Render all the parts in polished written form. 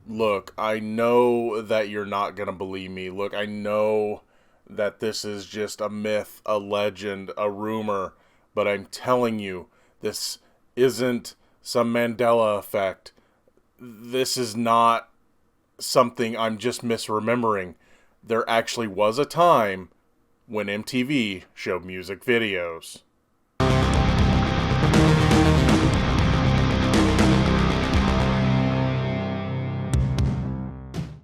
Look, I know that you're not going to believe me. Look, I know that this is just a myth, a legend, a rumor, but I'm telling you, this isn't some Mandela effect. This is not something I'm just misremembering. There actually was a time when MTV showed music videos.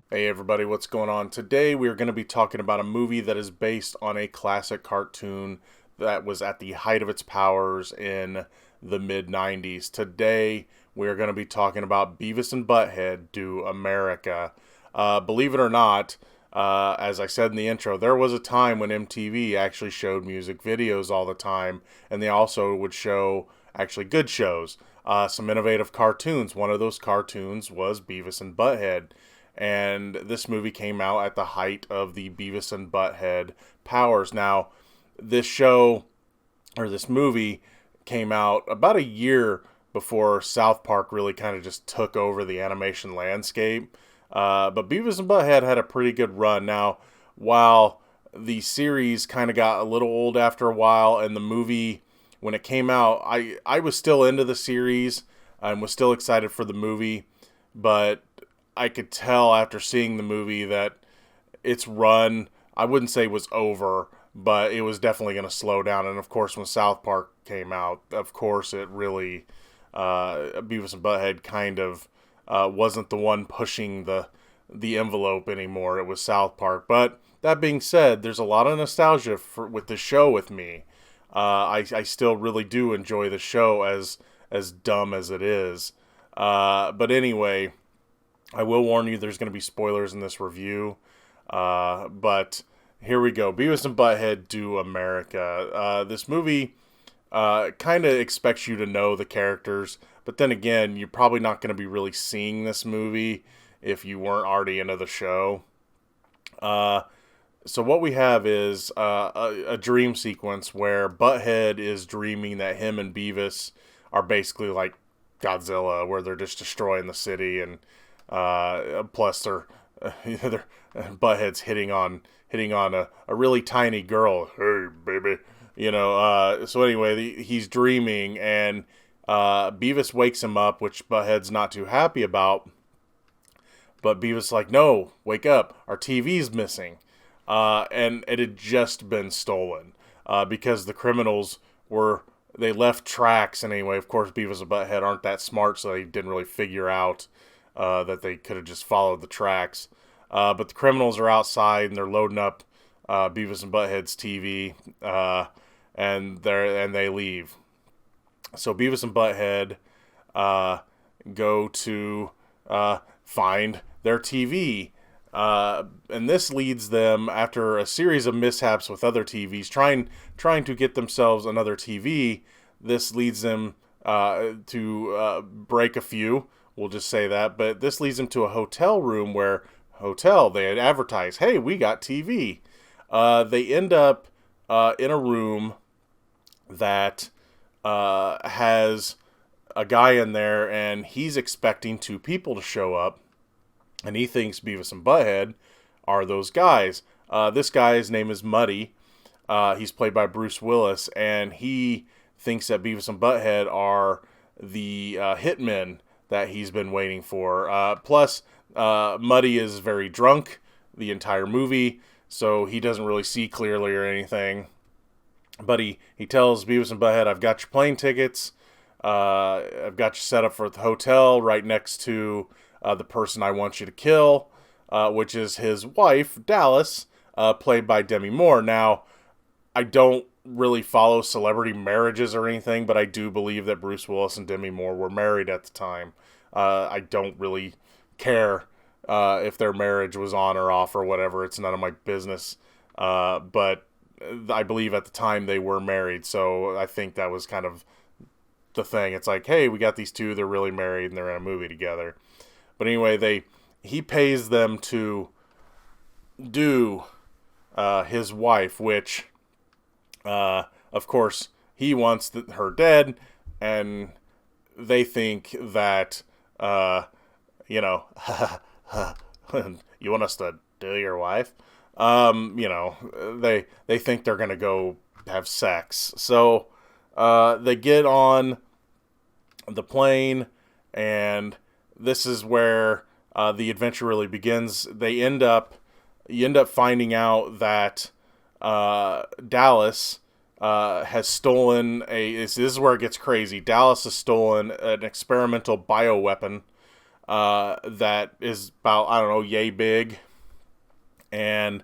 Hey everybody, what's going on? Today we are going to be talking about a movie that is based on a classic cartoon that was at the height of its powers in the mid 90s. Today we are going to be talking about Beavis and Butt-Head Do America. Believe it or not, as I said in the intro, there was a time when MTV actually showed music videos all the time, and they also would show actually good shows, some innovative cartoons. One of those cartoons was Beavis and Butt-Head, and this movie came out at the height of the Beavis and Butt-Head powers. Now, this show, or this movie, came out about a year before South Park really kind of just took over the animation landscape. But Beavis and Butt-Head had a pretty good run. Now, while the series kind of got a little old after a while, and the movie, when it came out, I was still into the series and was still excited for the movie, but I could tell after seeing the movie that its run, I wouldn't say was over, but it was definitely going to slow down. And of course, when South Park came out, of course, it really, Beavis and Butthead kind of wasn't the one pushing the envelope anymore. It was South Park. But that being said, there's a lot of nostalgia with the show with me. I still really do enjoy the show as dumb as it is. But anyway, I will warn you, there's going to be spoilers in this review. But here we go. Beavis and Butthead Do America. This movie kind of expects you to know the characters, but then again, you're probably not going to be really seeing this movie if you weren't already into the show. So what we have is a dream sequence where Butthead is dreaming that him and Beavis are basically like Godzilla, where they're just destroying the city, and plus they're Butthead's hitting on a really tiny girl. Hey, baby. So anyway, he's dreaming, and Beavis wakes him up, which Butthead's not too happy about. But Beavis like, no, wake up. Our TV's missing. And it had just been stolen because the criminals they left tracks. And anyway, of course, Beavis and Butthead aren't that smart, so they didn't really figure out that they could have just followed the tracks. But the criminals are outside, and they're loading up Beavis and Butthead's TV, and they leave. So Beavis and Butthead go to find their TV. And this leads them, after a series of mishaps with other TVs, trying to get themselves another TV. This leads them to break a few. We'll just say that. But this leads them to a hotel room where they had advertised, hey, we got TV. They end up in a room that has a guy in there, and he's expecting two people to show up, and he thinks Beavis and Butthead are those guys. This guy's name is Muddy. He's played by Bruce Willis, and he thinks that Beavis and Butthead are the hitmen that he's been waiting for. Plus, Muddy is very drunk the entire movie, so he doesn't really see clearly or anything. But he tells Beavis and Butthead, I've got your plane tickets. I've got you set up for the hotel right next to the person I want you to kill, which is his wife, Dallas, played by Demi Moore. Now, I don't really follow celebrity marriages or anything, but I do believe that Bruce Willis and Demi Moore were married at the time. I don't really care if their marriage was on or off or whatever. It's none of my business. But I believe at the time they were married, so I think that was kind of the thing. It's like, hey, we got these two, they're really married, and they're in a movie together. But anyway, he pays them to do his wife, which, of course, he wants her dead, and they think that you know, you want us to do your wife? You know, they think they're gonna go have sex. So they get on the plane, and this is where the adventure really begins. You end up finding out that Dallas has stolen this is where it gets crazy. Dallas has stolen an experimental bioweapon that is about, I don't know, yay big. And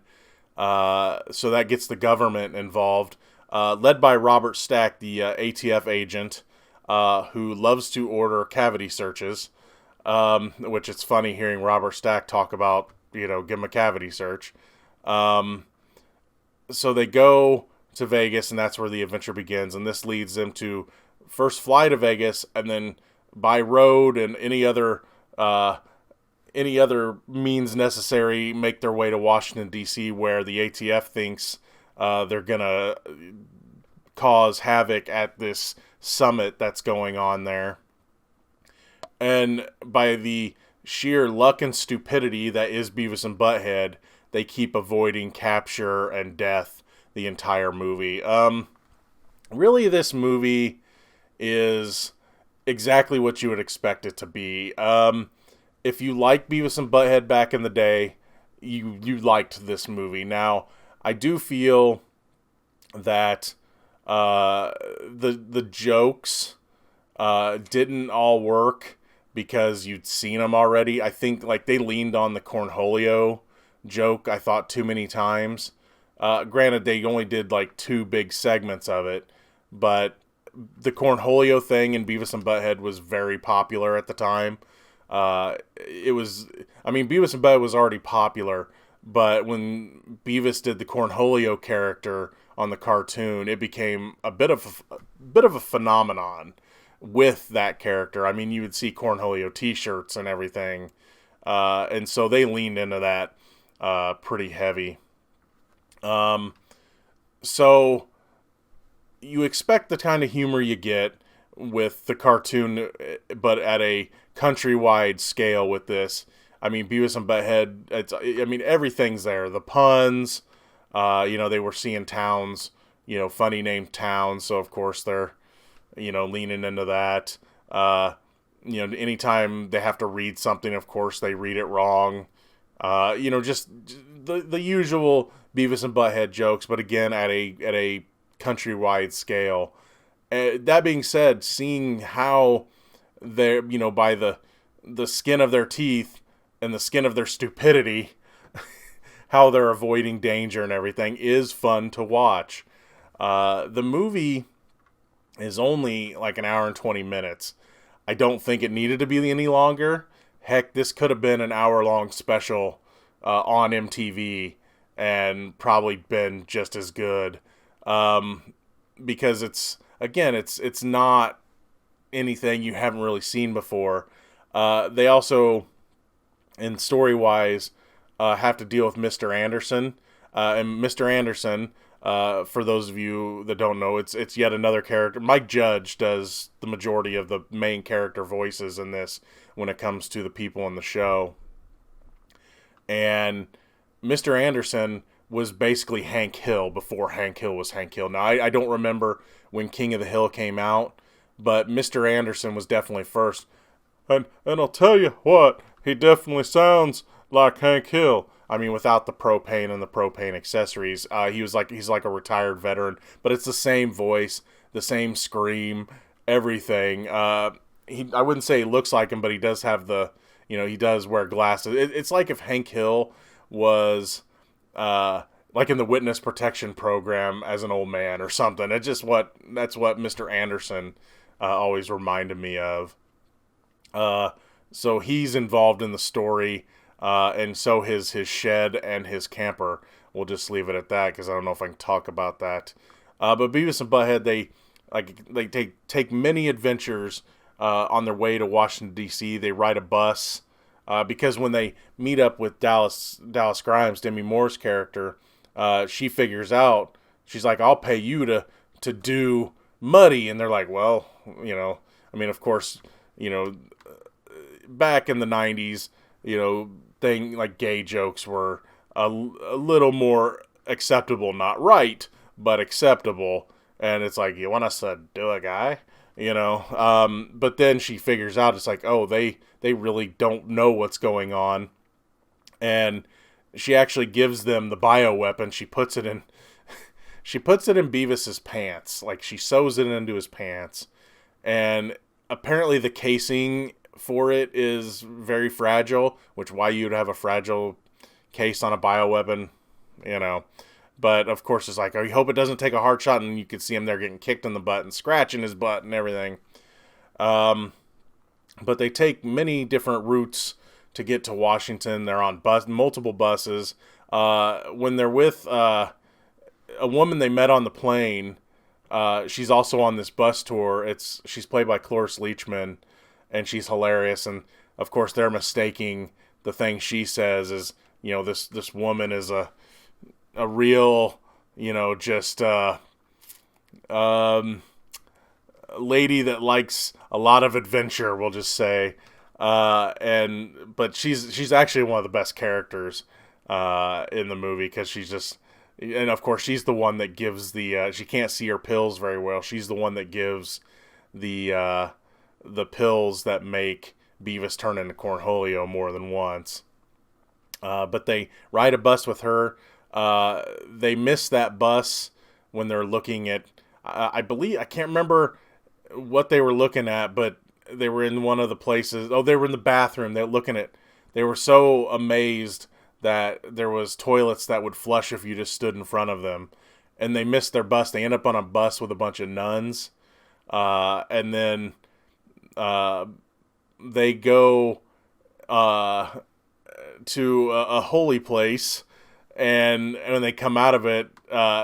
so that gets the government involved, led by Robert Stack, the ATF agent, who loves to order cavity searches, which it's funny hearing Robert Stack talk about, give him a cavity search. So they go to Vegas, and that's where the adventure begins. And this leads them to first fly to Vegas, and then by road and any other means necessary, make their way to Washington, D.C., where the ATF thinks they're going to cause havoc at this summit that's going on there. And by the sheer luck and stupidity that is Beavis and Butt-Head, they keep avoiding capture and death the entire movie. Really, this movie is exactly what you would expect it to be. If you like Beavis and Butt-Head back in the day, you liked this movie. Now, I do feel that the jokes didn't all work because you'd seen them already. I think like they leaned on the Cornholio joke, I thought, too many times. Granted, they only did like 2 big segments of it, but the Cornholio thing in Beavis and Butt-Head was very popular at the time. Beavis and Butt-Head was already popular, but when Beavis did the Cornholio character on the cartoon, it became a bit of a phenomenon with that character. I mean, you would see Cornholio t-shirts and everything, and so they leaned into that pretty heavy. So you expect the kind of humor you get with the cartoon, but at a countrywide scale with this. I mean, Beavis and Butt-Head, everything's there. The puns, they were seeing towns, funny named towns, so of course they're, leaning into that. Anytime they have to read something, of course they read it wrong. Just the usual Beavis and Butt-Head jokes, but again at a countrywide scale. That being said, seeing how they're, by the skin of their teeth and the skin of their stupidity, how they're avoiding danger and everything is fun to watch. The movie is only like an hour and 20 minutes. I don't think it needed to be any longer. Heck, this could have been an hour-long special on MTV and probably been just as good. Because it's not anything you haven't really seen before. They also, in story-wise, have to deal with Mr. Anderson. And Mr. Anderson, for those of you that don't know, it's yet another character. Mike Judge does the majority of the main character voices in this when it comes to the people in the show. And Mr. Anderson was basically Hank Hill before Hank Hill was Hank Hill. Now, I don't remember when King of the Hill came out, but Mr. Anderson was definitely first. And I'll tell you what, he definitely sounds like Hank Hill. I mean, without the propane and the propane accessories. He's like a retired veteran, but it's the same voice, the same scream, everything. I wouldn't say he looks like him, but he does have he does wear glasses. It's like if Hank Hill was like in the witness protection program as an old man or something. That's what Mr. Anderson always reminded me of. So he's involved in the story, and so his shed and his camper. We'll just leave it at that because I don't know if I can talk about that. But Beavis and Butt-Head, they take many adventures on their way to Washington, D.C. They ride a bus because when they meet up with Dallas Grimes, Demi Moore's character, she figures out, she's like, I'll pay you to do Muddy. And they're like, well, of course, back in the 90s, thing like gay jokes were a little more acceptable, not right, but acceptable. And it's like, you want us to do a guy? But then she figures out it's like, oh, they really don't know what's going on. And she actually gives them the bioweapon. She puts it in Beavis's pants. Like, she sews it into his pants. And apparently the casing for it is very fragile, which why you'd have a fragile case on a bioweapon, But of course it's like, oh, you hope it doesn't take a hard shot, and you can see him there getting kicked in the butt and scratching his butt and everything. But they take many different routes to get to Washington. They're on multiple buses. When they're with a woman they met on the plane, she's also on this bus tour. She's played by Cloris Leachman, and she's hilarious. And of course, they're mistaking the thing she says is, this woman is a real, just lady that likes a lot of adventure, we'll just say. But she's actually one of the best characters in the movie, because she's just, and of course she's the one that gives she can't see her pills very well. She's the one that gives the pills that make Beavis turn into Cornholio more than once. But they ride a bus with her. They miss that bus when they're looking at, I believe, I can't remember what they were looking at, but they were in one of the places. Oh, they were in the bathroom. They were so amazed that there was toilets that would flush if you just stood in front of them. And they missed their bus. They end up on a bus with a bunch of nuns. And then they go to a holy place. And when they come out of it,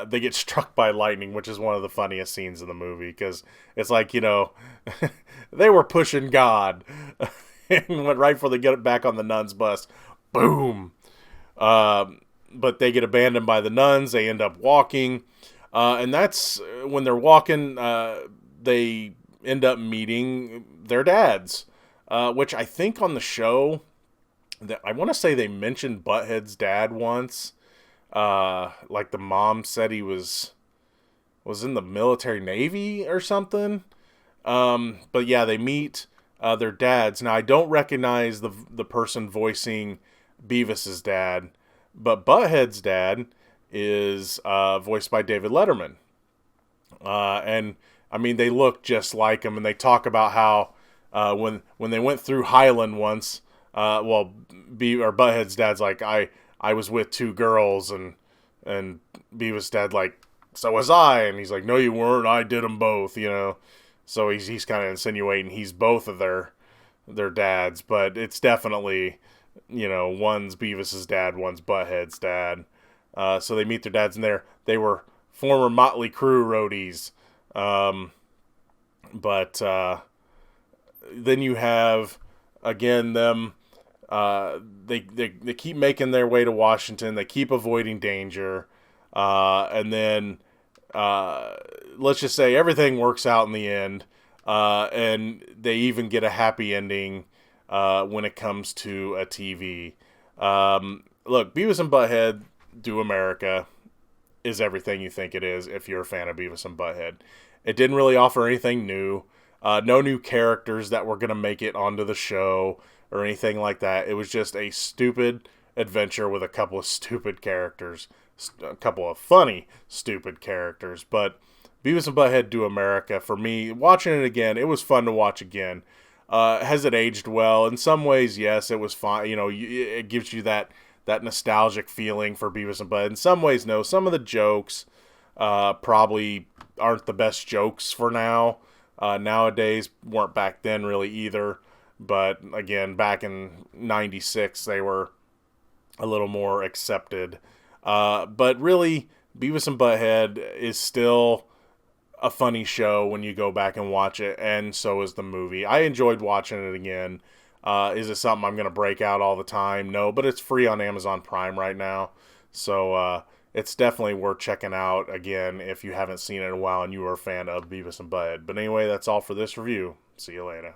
they get struck by lightning, which is one of the funniest scenes in the movie, because it's like, they were pushing God and went right before they get back on the nuns' bus. Boom. But they get abandoned by the nuns. They end up walking. And that's when they're walking, they end up meeting their dads, which I think on the show, I want to say they mentioned Butthead's dad once. Like the mom said he was in the military Navy or something. But yeah, they meet their dads. Now, I don't recognize the person voicing Beavis's dad, but Butthead's dad is voiced by David Letterman. And I mean, they look just like him, and they talk about how when they went through Highland once, Butthead's dad's like, I was with two girls, and Beavis' dad like, so was I, and he's like, no, you weren't. I did them both, So he's kind of insinuating he's both of their dads, but it's definitely, one's Beavis's dad, one's Butthead's dad. So they meet their dads, and they were former Motley Crue roadies. But then you have again them. They keep making their way to Washington. They keep avoiding danger, and then let's just say everything works out in the end, and they even get a happy ending when it comes to a TV. Look, Beavis and Butt-Head Do America is everything you think it is if you're a fan of Beavis and Butt-Head. It didn't really offer anything new. No new characters that were going to make it onto the show or anything like that. It was just a stupid adventure with a couple of stupid characters. A couple of funny, stupid characters. But Beavis and Butt-Head Do America, for me, watching it again, it was fun to watch again. Has it aged well? In some ways, yes, it was fine. It gives you that nostalgic feeling for Beavis and Butt-Head. In some ways, no. Some of the jokes probably aren't the best jokes for now. Nowadays, weren't back then really either. But again, back in '96, they were a little more accepted. But really, Beavis and Butt-Head is still a funny show when you go back and watch it, and so is the movie. I enjoyed watching it again. Is it something I'm going to break out all the time? No, but it's free on Amazon Prime right now. So it's definitely worth checking out again if you haven't seen it in a while and you are a fan of Beavis and Butt-Head. But anyway, that's all for this review. See you later.